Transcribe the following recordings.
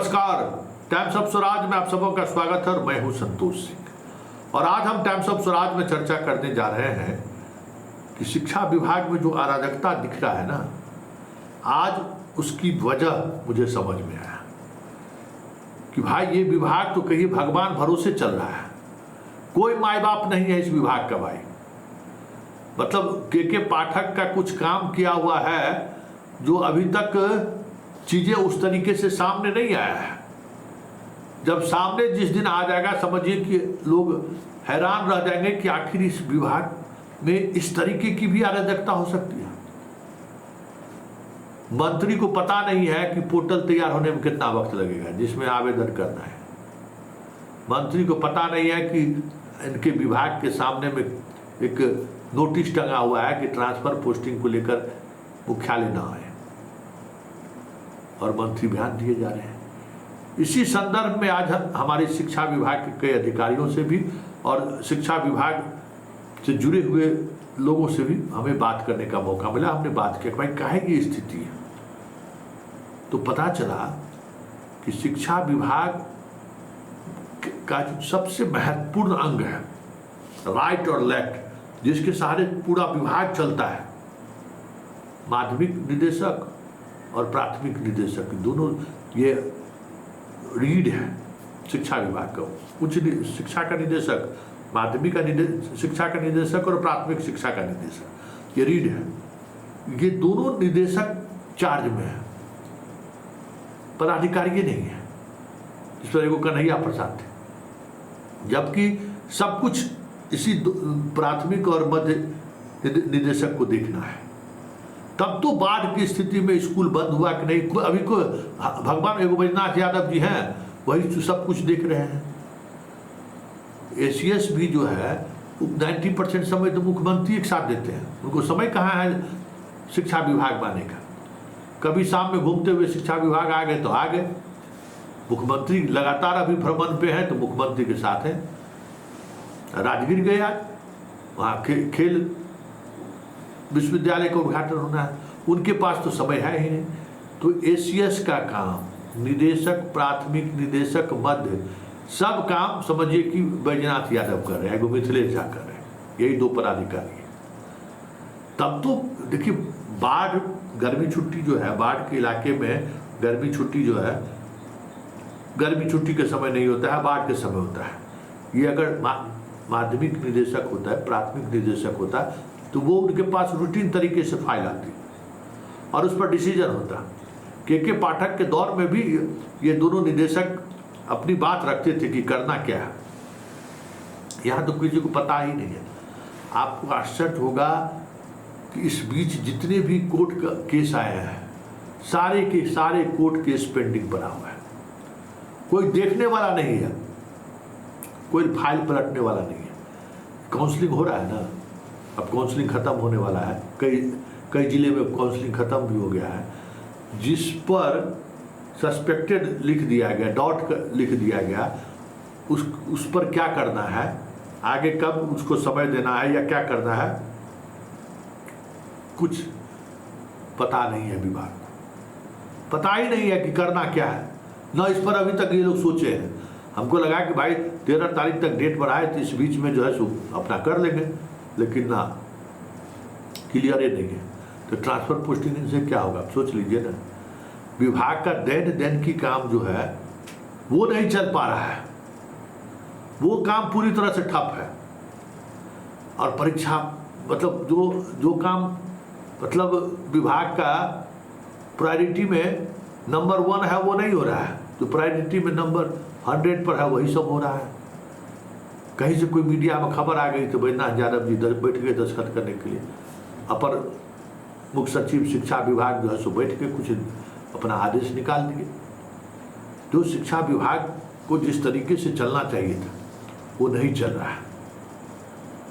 नमस्कार, times of Swaraj में आप सबों का स्वागत है और मैं हूं संतोष सिंह। और आज हम टाइम्स ऑफ स्वराज में चर्चा करने जा रहे हैं कि शिक्षा विभाग में जो अराजकता दिख रहा है ना, आज उसकी वजह मुझे समझ में आया कि भाई ये विभाग तो कहीं भगवान भरोसे चल रहा है। कोई माई बाप नहीं है इस विभाग का भाई। मतलब के पाठक का कुछ काम किया हुआ है जो अभी तक चीजें उस तरीके से सामने नहीं आया है। जब सामने जिस दिन आ जाएगा, समझिए कि लोग हैरान रह जाएंगे कि आखिर इस विभाग में इस तरीके की भी अराजकता हो सकती है। मंत्री को पता नहीं है कि पोर्टल तैयार होने में कितना वक्त लगेगा जिसमें आवेदन करना है। मंत्री को पता नहीं है कि इनके विभाग के सामने में एक नोटिस टंगा हुआ है कि ट्रांसफर पोस्टिंग को लेकर मुख्यालय न आए, और मंत्री बयान दिए जा रहे हैं। इसी संदर्भ में आज हमारे शिक्षा विभाग के कई अधिकारियों से भी और शिक्षा विभाग से जुड़े हुए लोगों से भी हमें बात करने का मौका मिला। हमने बात किया भाई काहे की स्थिति है, तो पता चला कि शिक्षा विभाग का जो सबसे महत्वपूर्ण अंग है, राइट और लेफ्ट, जिसके सहारे पूरा विभाग चलता है, माध्यमिक निदेशक और प्राथमिक निदेशक दोनों ये रीढ़ है शिक्षा विभाग का। उच्च शिक्षा का निदेशक, माध्यमिक शिक्षा का निदेशक और प्राथमिक शिक्षा का निदेशक, ये रीढ़ है। ये दोनों निदेशक चार्ज में है, पदाधिकारी ये नहीं है। इस पर एक कन्हैया प्रसाद थे, जबकि सब कुछ इसी प्राथमिक और मध्य निदेशक को देखना है। तब तो बाढ़ की स्थिति में स्कूल बंद हुआ कि नहीं, अभी को भगवान योगेंद्रनाथ यादव जी हैं, वही सब कुछ देख रहे हैं। एसीएस भी जो है 90% समय तो मुख्यमंत्री एक साथ देते हैं, उनको समय कहाँ है शिक्षा विभाग माने का। कभी शाम में घूमते हुए शिक्षा विभाग आ गए तो आ गए, मुख्यमंत्री लगातार अभी भ्रमण पे हैं तो मुख्यमंत्री के साथ हैं। राजगीर गए आज, वहाँ खेल विश्वविद्यालय का उद्घाटन होना है, उनके पास तो समय है ही नहीं। तो एसीएस का काम, निदेशक, प्राथमिक निदेशक, मध्य, सब काम समझिए कि बैजनाथ यादव कर रहे हैं, मिथिलेश झा कर रहे हैं, यही दो पदाधिकारी हैं। तब तो देखिए बाढ़, गर्मी छुट्टी जो है, बाढ़ के इलाके में गर्मी छुट्टी जो है, गर्मी छुट्टी के समय नहीं होता है, बाढ़ के समय होता है। ये अगर माध्यमिक निदेशक होता है, प्राथमिक निदेशक होता है, तो वो उनके पास रूटीन तरीके से फाइल आती और उस पर डिसीजन होता। के पाठक के दौर में भी ये दोनों निदेशक अपनी बात रखते थे कि करना क्या है। यहाँ तो किसी को पता ही नहीं है। आपको आश्चर्य होगा कि इस बीच जितने भी कोर्ट का केस आए हैं, सारे के सारे कोर्ट केस पेंडिंग बना हुआ है। कोई देखने वाला नहीं है, कोई फाइल पलटने वाला नहीं है। काउंसलिंग हो रहा है ना, अब काउंसलिंग खत्म होने वाला है, कई जिले में काउंसलिंग खत्म भी हो गया है। जिस पर सस्पेक्टेड लिख दिया गया, डॉट लिख दिया गया, उस पर क्या करना है, आगे कब उसको समय देना है या क्या करना है, कुछ पता नहीं है विभाग को। पता ही नहीं है कि करना क्या है ना। इस पर अभी तक ये लोग सोचे हैं। हमको लगा कि भाई 13 तारीख तक डेट बढ़ाए तो इस बीच में जो है सो अपना कर लेंगे, लेकिन ना, क्लियर ही नहीं है। तो ट्रांसफर पोस्टिंग से क्या होगा, आप सोच लीजिए ना। विभाग का दिन की काम जो है वो नहीं चल पा रहा है, वो काम पूरी तरह से ठप है। और परीक्षा मतलब जो काम मतलब विभाग का प्रायोरिटी में नंबर 1 है वो नहीं हो रहा है, जो प्रायोरिटी में नंबर 100 पर है वही सब हो रहा है। कहीं से कोई मीडिया में खबर आ गई तो बैजनाथ यादव जी बैठ गए दस्तखत करने के लिए। अपर मुख्य सचिव शिक्षा विभाग जो है सो बैठ के कुछ अपना आदेश निकाल दिए। जो शिक्षा विभाग को जिस तरीके से चलना चाहिए था वो नहीं चल रहा है।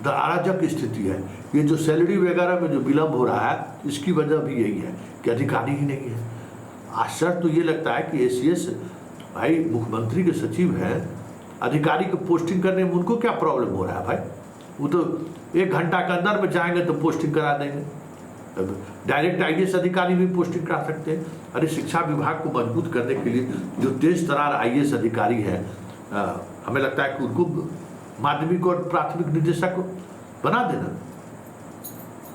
अराजक स्थिति है। ये जो सैलरी वगैरह में जो विलम्ब हो रहा है, इसकी वजह भी यही है कि अधिकारी ही नहीं है। आश्चर्य तो ये लगता है कि एसीएस भाई मुख्यमंत्री के सचिव हैं, अधिकारी को पोस्टिंग करने में उनको क्या प्रॉब्लम हो रहा है भाई। वो तो 1 घंटा के अंदर में जाएंगे तो पोस्टिंग करा देंगे। डायरेक्ट आईएएस अधिकारी भी पोस्टिंग करा सकते हैं। अरे शिक्षा विभाग को मजबूत करने के लिए जो तेज तरार आईएएस अधिकारी है, हमें लगता है कि उनको माध्यमिक और प्राथमिक निदेशक बना देना,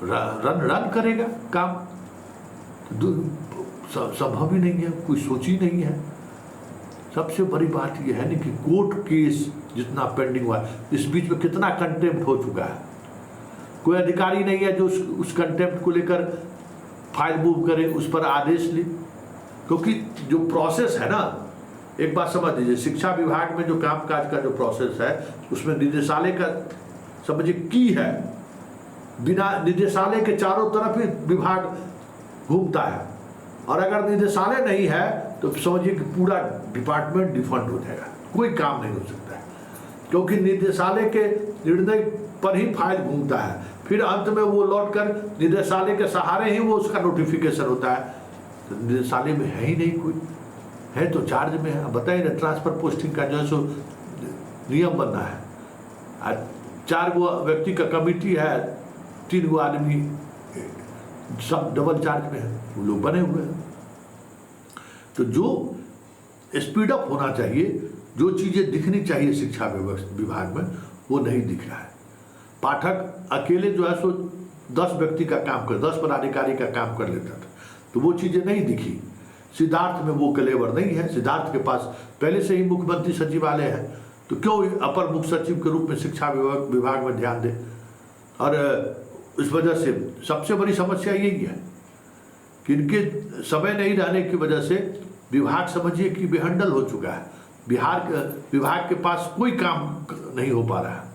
रन करेगा काम। संभव ही नहीं है, कोई सोच ही नहीं है। सबसे बड़ी बात यह है ना कि कोर्ट केस जितना पेंडिंग हुआ है, इस बीच में कितना कंटेम्प्ट हो चुका है। कोई अधिकारी नहीं है जो उस कंटेम्प्ट को लेकर फाइल मूव करे, उस पर आदेश ले। क्योंकि जो प्रोसेस है ना, एक बात समझ लीजिए, शिक्षा विभाग में जो कामकाज का जो प्रोसेस है उसमें निदेशालय का समझिए की है। बिना निदेशालय के चारों तरफ ही विभाग घूमता है, और अगर निदेशालय नहीं है तो समझिए कि पूरा डिपार्टमेंट डिफंड हो जाएगा, कोई काम नहीं हो सकता है। क्योंकि निदेशालय के निर्णय पर ही फाइल घूमता है, फिर अंत में वो लौटकर निदेशालय के सहारे ही वो उसका नोटिफिकेशन होता है। तो निदेशालय में है ही नहीं कोई, है तो चार्ज में है। बताइए ना, ट्रांसफर पोस्टिंग का जो है सो नियम बनना है, 4 गो व्यक्ति का कमिटी है, 3 गो आदमी सब डबल चार्ज में है, वो लोग बने हुए हैं। तो जो स्पीड अप होना चाहिए, जो चीज़ें दिखनी चाहिए शिक्षा विभाग में, वो नहीं दिख रहा है। पाठक अकेले जो है सो 10 व्यक्ति का काम 10 पदाधिकारी का काम कर लेता था, तो वो चीज़ें नहीं दिखी। सिद्धार्थ में वो कलेवर नहीं है। सिद्धार्थ के पास पहले से ही मुख्यमंत्री सचिवालय है, तो क्यों अपर मुख्य सचिव के रूप में शिक्षा विभाग में ध्यान दे। और इस वजह से सबसे बड़ी समस्या यही है कि इनके समय नहीं रहने की वजह से विभाग समझिए कि बेहंडल हो चुका है। विभाग के पास कोई काम नहीं हो पा रहा है।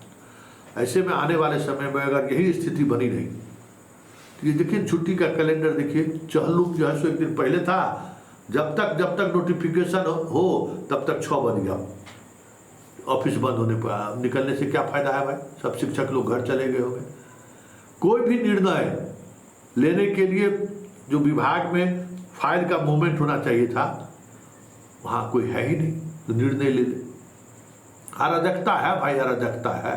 ऐसे में आने वाले समय में अगर यही स्थिति बनी रही, तो ये देखिए छुट्टी का कैलेंडर देखिए, चहलुम जो है सो एक दिन पहले था, जब तक नोटिफिकेशन हो तब तक 6 बज गया। ऑफिस बंद होने पर निकलने से क्या फायदा है भाई, सब शिक्षक लोग घर चले गए होंगे। कोई भी निर्णय लेने के लिए जो विभाग में फाइल का मूवमेंट होना चाहिए था, वहाँ कोई है ही नहीं, तो निर्णय ले ले। अराजकता है भाई, अराजकता है।